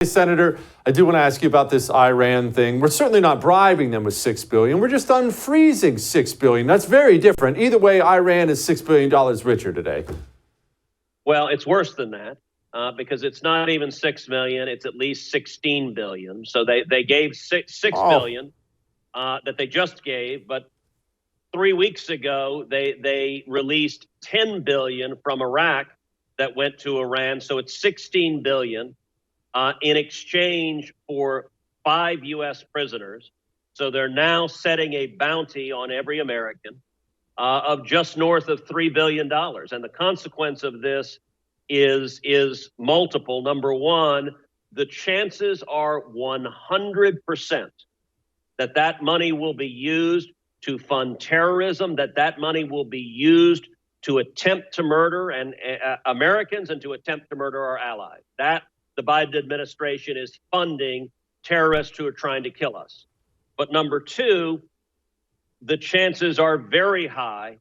Hey, Senator, I do want to ask you about this Iran thing. We're certainly not bribing them with $6 billion. We're just unfreezing $6 billion. That's very different. Either way, Iran is $6 billion richer today. Well, it's worse than that because it's not even 6 million. It's at least 16 billion. So they gave six billion that they just gave, but 3 weeks ago they released 10 billion from Iraq that went to Iran. So it's 16 billion. In exchange for 5 U.S. prisoners. So they're now setting a bounty on every American of just north of $3 billion. And the consequence of this is multiple. Number one, the chances are 100% that money will be used to fund terrorism, that money will be used to attempt to murder Americans and to attempt to murder our allies. That the Biden administration is funding terrorists who are trying to kill us. But number two, the chances are very high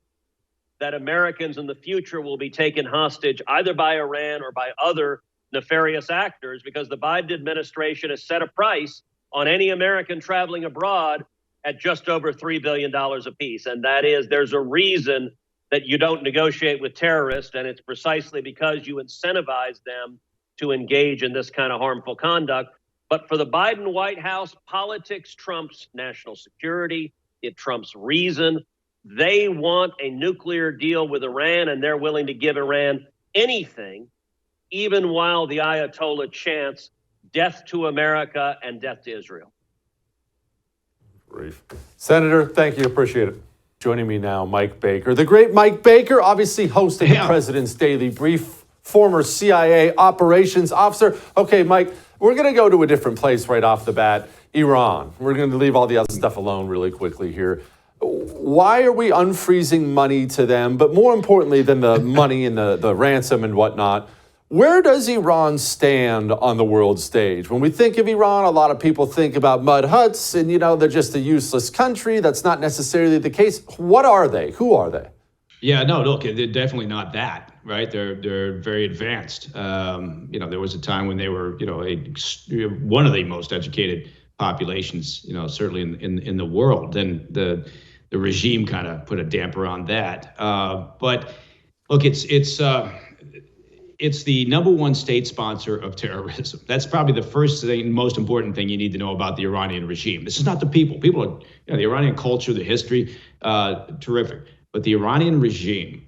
that Americans in the future will be taken hostage either by Iran or by other nefarious actors, because the Biden administration has set a price on any American traveling abroad at just over $3 billion apiece. And that is, there's a reason that you don't negotiate with terrorists, and it's precisely because you incentivize them to engage in this kind of harmful conduct. But for the Biden White House, politics trumps national security. It trumps reason. They want a nuclear deal with Iran, and they're willing to give Iran anything, even while the Ayatollah chants death to America and death to Israel. Brief. Senator, thank you. Appreciate it. Joining me now, Mike Baker. The great Mike Baker, obviously hosting the President's Daily Brief. Former CIA operations officer. Okay, Mike, we're going to go to a different place right off the bat. Iran. We're going to leave all the other stuff alone really quickly here. Why are we unfreezing money to them? But more importantly than the money and the ransom and whatnot, where does Iran stand on the world stage? When we think of Iran, a lot of people think about mud huts and, they're just a useless country. That's not necessarily the case. What are they? Who are they? Yeah, no, look, they're definitely not that, right? They're very advanced. There was a time when they were, one of the most educated populations, certainly in the world. Then the regime kind of put a damper on that. But look, it's the number one state sponsor of terrorism. That's probably the first thing, most important thing you need to know about the Iranian regime. This is not the people. People are, the Iranian culture, the history, terrific. But the Iranian regime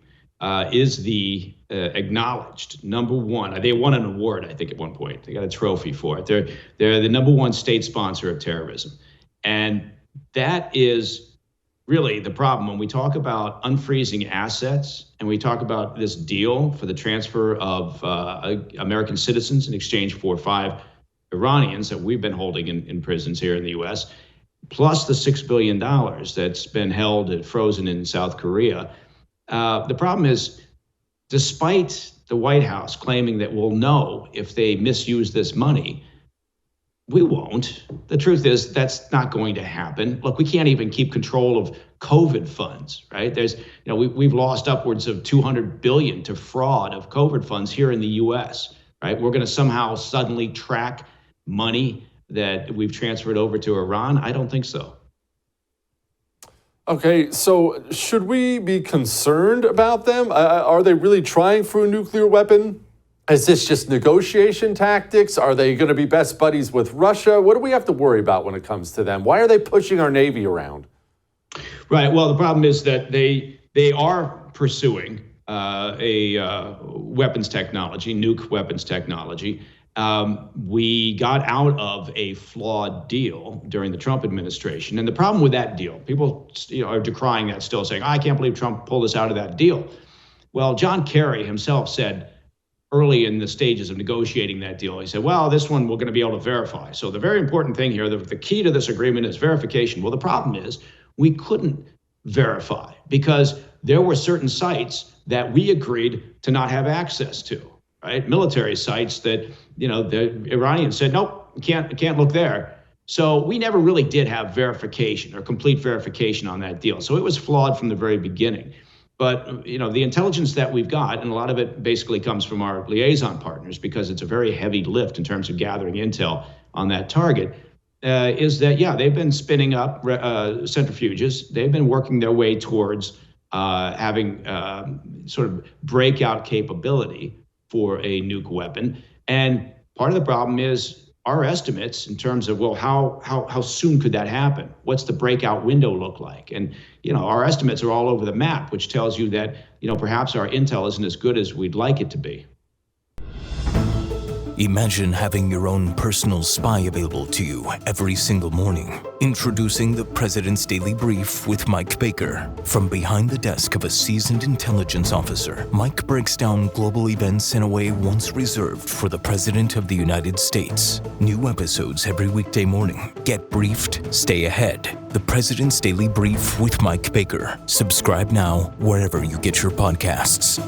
is the acknowledged number one. They won an award, I think, at one point. They got a trophy for it. They're the number one state sponsor of terrorism. And that is really the problem. When we talk about unfreezing assets and we talk about this deal for the transfer of American citizens in exchange for 5 Iranians that we've been holding in prisons here in the U.S., plus the $6 billion that's been held and frozen in South Korea. The problem is, despite the White House claiming that we'll know if they misuse this money, we won't. The truth is that's not going to happen. Look, we can't even keep control of COVID funds, right? We've lost upwards of $200 billion to fraud of COVID funds here in the U.S., right? We're going to somehow suddenly track money that we've transferred over to Iran? I don't think so. Okay, so should we be concerned about them? Are they really trying for a nuclear weapon? Is this just negotiation tactics? Are they going to be best buddies with Russia? What do we have to worry about when it comes to them? Why are they pushing our Navy around? Right, well, the problem is that they are pursuing a weapons technology, nuke weapons technology. We got out of a flawed deal during the Trump administration. And the problem with that deal, people are decrying that still, saying, I can't believe Trump pulled us out of that deal. Well, John Kerry himself said early in the stages of negotiating that deal, he said, well, this one we're going to be able to verify. So the very important thing here, the key to this agreement is verification. Well, the problem is we couldn't verify because there were certain sites that we agreed to not have access to. Right, military sites that the Iranians said nope, can't look there. So we never really did have verification or complete verification on that deal. So it was flawed from the very beginning. But, the intelligence that we've got, and a lot of it basically comes from our liaison partners because it's a very heavy lift in terms of gathering intel on that target, is that, they've been spinning up centrifuges. They've been working their way towards having sort of breakout capability for a nuke weapon. And part of the problem is our estimates in terms of, how soon could that happen? What's the breakout window look like? And, our estimates are all over the map, which tells you that, perhaps our intel isn't as good as we'd like it to be. Imagine having your own personal spy available to you every single morning. Introducing the President's Daily Brief with Mike Baker. From behind the desk of a seasoned intelligence officer, Mike breaks down global events in a way once reserved for the President of the United States. New episodes every weekday morning. Get briefed, stay ahead. The President's Daily Brief with Mike Baker. Subscribe now wherever you get your podcasts.